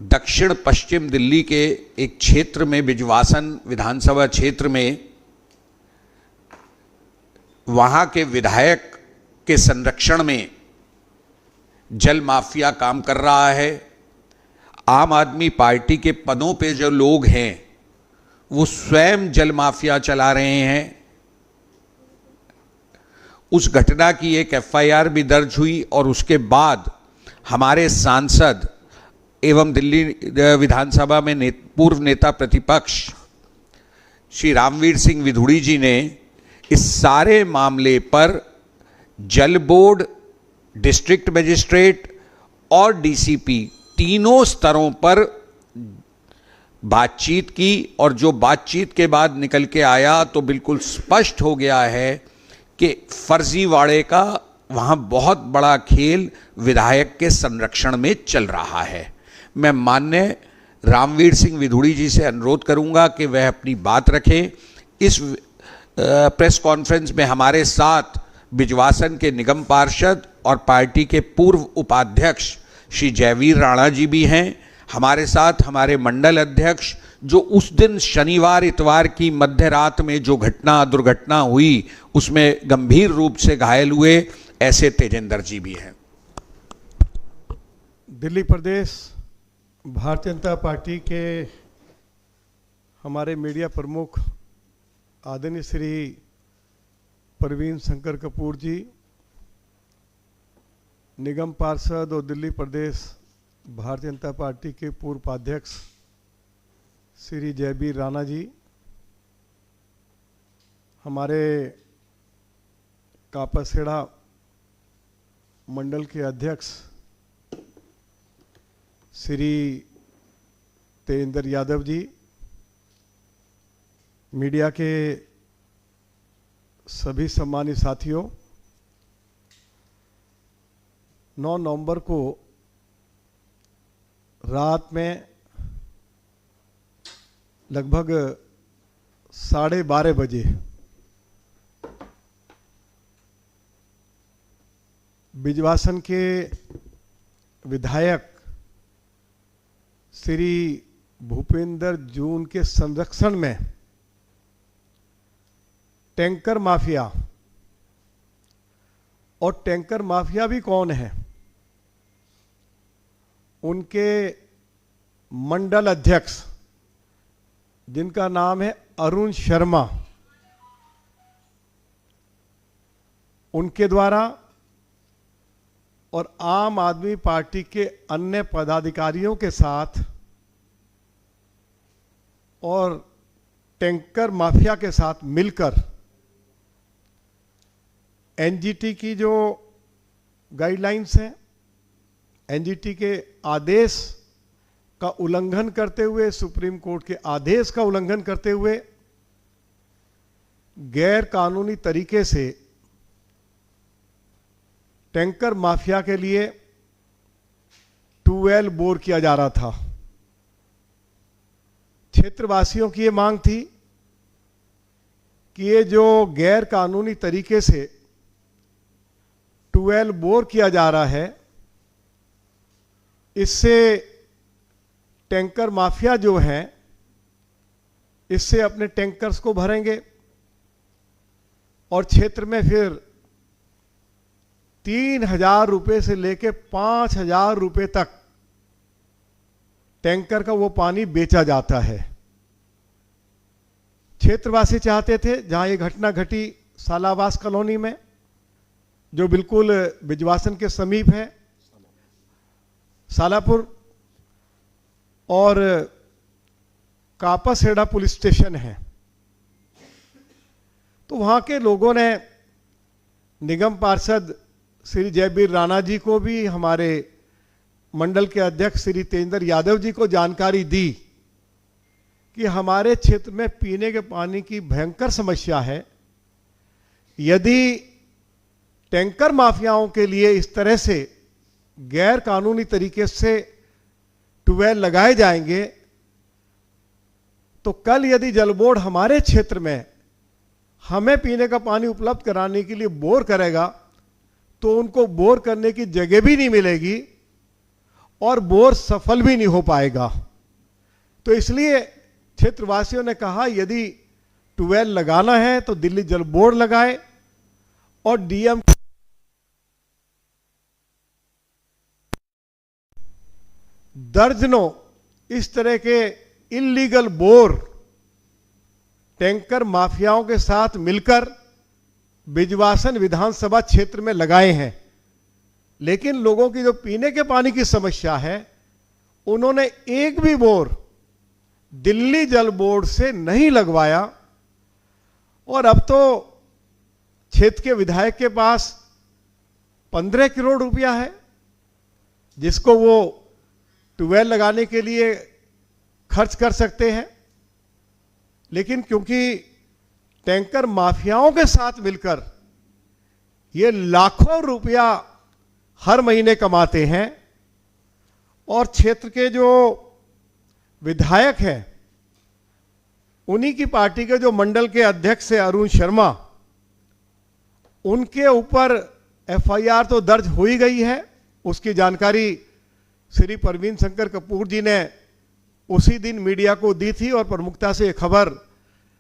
दक्षिण पश्चिम दिल्ली के एक क्षेत्र में, बिजवासन विधानसभा क्षेत्र में, वहाँ के विधायक के संरक्षण में जल माफिया काम कर रहा है। आम आदमी पार्टी के पदों पे जो लोग हैं वो स्वयं जल माफिया चला रहे हैं। उस घटना की एक एफआईआर भी दर्ज हुई और उसके बाद हमारे सांसद एवं दिल्ली विधानसभा में पूर्व नेता प्रतिपक्ष श्री रामवीर सिंह विधुड़ी जी ने इस सारे मामले पर जल बोर्ड, डिस्ट्रिक्ट मजिस्ट्रेट और डीसीपी तीनों स्तरों पर बातचीत की। और जो बातचीत के बाद निकल के आया तो बिल्कुल स्पष्ट हो गया है कि फर्जीवाड़े का वहाँ बहुत बड़ा खेल विधायक के संरक्षण में चल रहा है। मैं माननीय रामवीर सिंह विधुड़ी जी से अनुरोध करूंगा कि वह अपनी बात रखें। इस प्रेस कॉन्फ्रेंस में हमारे साथ बिजवासन के निगम पार्षद और पार्टी के पूर्व उपाध्यक्ष श्री जयवीर राणा जी भी हैं। हमारे साथ हमारे मंडल अध्यक्ष, जो उस दिन शनिवार इतवार की मध्य रात में जो दुर्घटना हुई उसमें गंभीर रूप से घायल हुए, ऐसे तेजेंद्र जी भी हैं। दिल्ली प्रदेश भारतीय जनता पार्टी के हमारे मीडिया प्रमुख आदरणीय श्री प्रवीण शंकर कपूर जी, निगम पार्षद और दिल्ली प्रदेश भारतीय जनता पार्टी के पूर्व उपाध्यक्ष श्री जयवीर राणा जी, हमारे कापासेड़ा मंडल के अध्यक्ष श्री तेजेंद्र यादव जी, मीडिया के सभी सम्मानित साथियों, 9 नवंबर को रात में लगभग 12:30 बजे बिजवासन के विधायक श्री भूपेंद्र जून के संरक्षण में टैंकर माफिया, और टैंकर माफिया भी कौन है, उनके मंडल अध्यक्ष जिनका नाम है अरुण शर्मा, उनके द्वारा और आम आदमी पार्टी के अन्य पदाधिकारियों के साथ और टैंकर माफिया के साथ मिलकर एनजीटी की जो गाइडलाइंस हैं, एनजीटी के आदेश का उल्लंघन करते हुए, सुप्रीम कोर्ट के आदेश का उल्लंघन करते हुए गैर कानूनी तरीके से टैंकर माफिया के लिए ट्यूबवेल बोर किया जा रहा था। क्षेत्रवासियों की ये मांग थी कि ये जो गैर कानूनी तरीके से ट्यूबवेल बोर किया जा रहा है, इससे टैंकर माफिया जो हैं इससे अपने टैंकर्स को भरेंगे और क्षेत्र में फिर 3,000 रुपये से लेकर 5,000 रुपये तक टैंकर का वो पानी बेचा जाता है। क्षेत्रवासी चाहते थे, जहां ये घटना घटी सालावास कॉलोनी में, जो बिल्कुल बिजवासन के समीप है, सालापुर, और कापासेड़ा पुलिस स्टेशन है, तो वहां के लोगों ने निगम पार्षद श्री जयवीर राणा जी को भी, हमारे मंडल के अध्यक्ष श्री तेजेंद्र यादव जी को जानकारी दी कि हमारे क्षेत्र में पीने के पानी की भयंकर समस्या है। यदि टैंकर माफियाओं के लिए इस तरह से गैर कानूनी तरीके से ट्यूबवेल लगाए जाएंगे तो कल यदि जल बोर्ड हमारे क्षेत्र में हमें पीने का पानी उपलब्ध कराने के लिए बोर करेगा तो उनको बोर करने की जगह भी नहीं मिलेगी और बोर सफल भी नहीं हो पाएगा। तो इसलिए क्षेत्रवासियों ने कहा यदि ट्यूबवेल लगाना है तो दिल्ली जल बोर्ड लगाए और डीएम दर्जनों इस तरह के इल्लीगल बोर टैंकर माफियाओं के साथ मिलकर बिजवासन विधानसभा क्षेत्र में लगाए हैं। लेकिन लोगों की जो पीने के पानी की समस्या है, उन्होंने एक भी बोर दिल्ली जल बोर्ड से नहीं लगवाया। और अब तो क्षेत्र के विधायक के पास 15 करोड़ रुपया है जिसको वो ट्यूबवेल लगाने के लिए खर्च कर सकते हैं। लेकिन क्योंकि टैंकर माफियाओं के साथ मिलकर ये लाखों रुपया हर महीने कमाते हैं और क्षेत्र के जो विधायक हैं, उन्हीं की पार्टी के जो मंडल के अध्यक्ष है अरुण शर्मा, उनके ऊपर एफआईआर तो दर्ज हो ही गई है। उसकी जानकारी श्री परवीन शंकर कपूर जी ने उसी दिन मीडिया को दी थी और प्रमुखता से खबर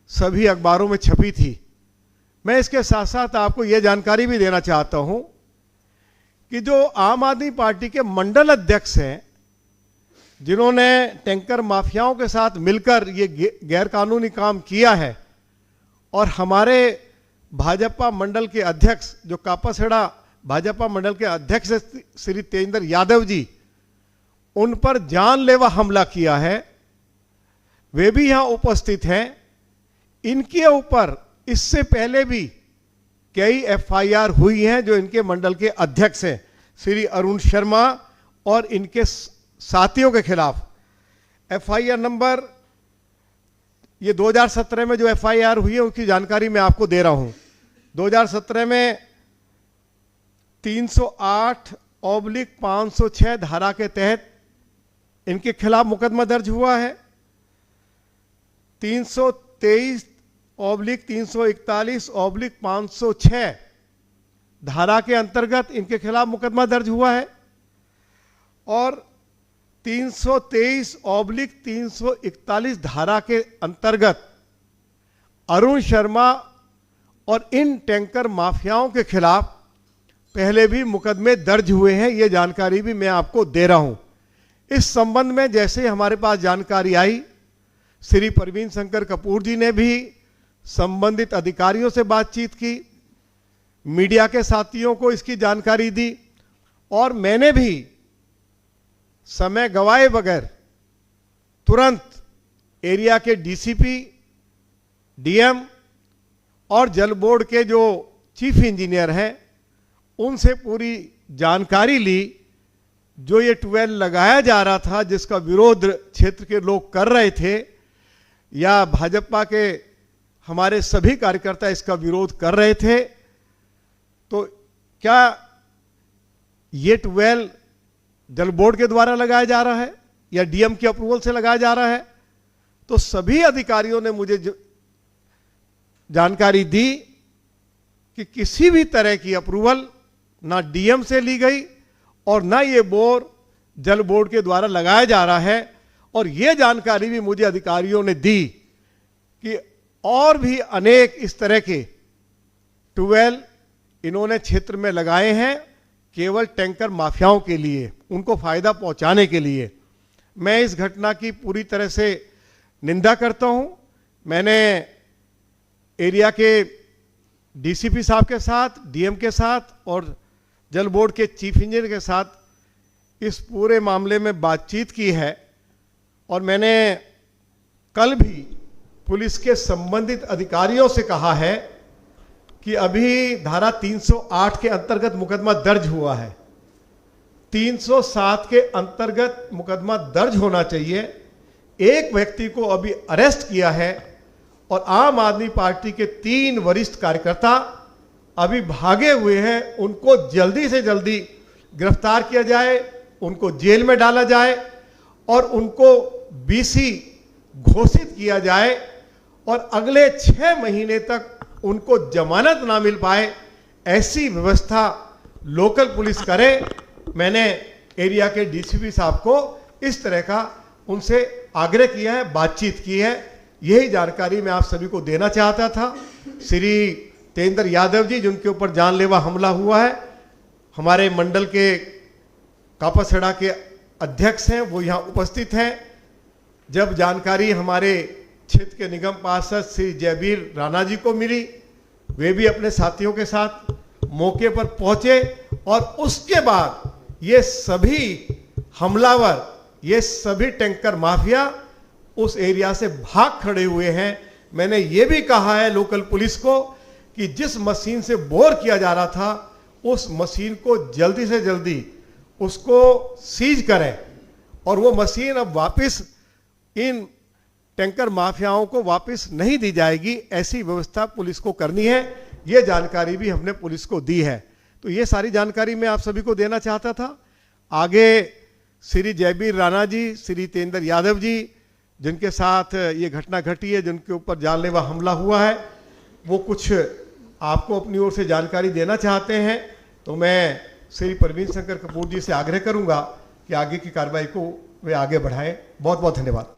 सभी अखबारों में छपी थी। मैं इसके साथ साथ आपको यह जानकारी भी देना चाहता हूं कि जो आम आदमी पार्टी के मंडल अध्यक्ष हैं, जिन्होंने टैंकर माफियाओं के साथ मिलकर ये गैरकानूनी काम किया है, और हमारे भाजपा मंडल के अध्यक्ष जो कापासेड़ा भाजपा मंडल के अध्यक्ष श्री तेजेंद्र यादव जी, उन पर जानलेवा हमला किया है, वे भी यहां उपस्थित हैं। इनके ऊपर इससे पहले भी कई एफआईआर हुई हैं जो इनके मंडल के अध्यक्ष हैं श्री अरुण शर्मा और इनके साथियों के खिलाफ। एफआईआर नंबर ये 2017 में जो एफआईआर हुई है उसकी जानकारी मैं आपको दे रहा हूं। 2017 में 308/506 धारा के तहत इनके खिलाफ मुकदमा दर्ज हुआ है। 323/341/506 धारा के अंतर्गत इनके खिलाफ मुकदमा दर्ज हुआ है और 323/341 धारा के अंतर्गत अरुण शर्मा और इन टैंकर माफियाओं के खिलाफ पहले भी मुकदमे दर्ज हुए हैं। ये जानकारी भी मैं आपको दे रहा हूं। इस संबंध में जैसे हमारे पास जानकारी आई, श्री परवीन शंकर कपूर जी ने भी संबंधित अधिकारियों से बातचीत की, मीडिया के साथियों को इसकी जानकारी दी और मैंने भी समय गवाए बगैर तुरंत एरिया के डीसीपी, डीएम और जल बोर्ड के जो चीफ इंजीनियर हैं, उनसे पूरी जानकारी ली। जो ये ट्यूबवेल लगाया जा रहा था, जिसका विरोध क्षेत्र के लोग कर रहे थे, या भाजपा के हमारे सभी कार्यकर्ता इसका विरोध कर रहे थे, तो क्या ये ट्यूबवेल जल बोर्ड के द्वारा लगाया जा रहा है या डीएम की अप्रूवल से लगाया जा रहा है? तो सभी अधिकारियों ने मुझे जानकारी दी कि किसी भी तरह की अप्रूवल ना डीएम से ली गई और ना ये बोर जल बोर्ड के द्वारा लगाया जा रहा है। और ये जानकारी भी मुझे अधिकारियों ने दी कि और भी अनेक इस तरह के ट्यूबवेल इन्होंने क्षेत्र में लगाए हैं केवल टैंकर माफियाओं के लिए, उनको फायदा पहुंचाने के लिए। मैं इस घटना की पूरी तरह से निंदा करता हूं। मैंने एरिया के डीसीपी साहब के साथ, डीएम के साथ और जल बोर्ड के चीफ इंजीनियर के साथ इस पूरे मामले में बातचीत की है और मैंने कल भी पुलिस के संबंधित अधिकारियों से कहा है कि अभी धारा 308 के अंतर्गत मुकदमा दर्ज हुआ है, 307 के अंतर्गत मुकदमा दर्ज होना चाहिए। एक व्यक्ति को अभी अरेस्ट किया है और आम आदमी पार्टी के 3 वरिष्ठ कार्यकर्ता अभी भागे हुए हैं। उनको जल्दी से जल्दी गिरफ्तार किया जाए, उनको जेल में डाला जाए और उनको बीसी घोषित किया जाए और अगले 6 महीने तक उनको जमानत ना मिल पाए, ऐसी व्यवस्था लोकल पुलिस करे। मैंने एरिया के डीसीपी साहब को इस तरह का उनसे आग्रह किया है, बातचीत की है। यही जानकारी मैं आप सभी को देना चाहता था। श्री तेंदर यादव जी जिनके ऊपर जानलेवा हमला हुआ है, हमारे मंडल के कापासेड़ा के अध्यक्ष हैं, वो यहाँ उपस्थित हैं। जब जानकारी हमारे क्षेत्र के निगम पार्षद श्री जयवीर राणा जी को मिली, वे भी अपने साथियों के साथ मौके पर पहुंचे और उसके बाद ये सभी हमलावर, ये सभी टैंकर माफिया उस एरिया से भाग खड़े हुए हैं। मैंने ये भी कहा है लोकल पुलिस को कि जिस मशीन से बोर किया जा रहा था उस मशीन को जल्दी से जल्दी उसको सीज करें और वो मशीन अब वापस इन टैंकर माफियाओं को वापस नहीं दी जाएगी, ऐसी व्यवस्था पुलिस को करनी है। ये जानकारी भी हमने पुलिस को दी है। तो ये सारी जानकारी मैं आप सभी को देना चाहता था। आगे श्री जयवीर राणा जी, श्री तेंदर यादव जी जिनके साथ ये घटना घटी है, जिनके ऊपर जानलेवा हमला हुआ है, वो कुछ आपको अपनी ओर से जानकारी देना चाहते हैं। तो मैं श्री प्रवीण शंकर कपूर जी से आग्रह करूंगा कि आगे की कार्रवाई को वे आगे बढ़ाएं। बहुत बहुत धन्यवाद।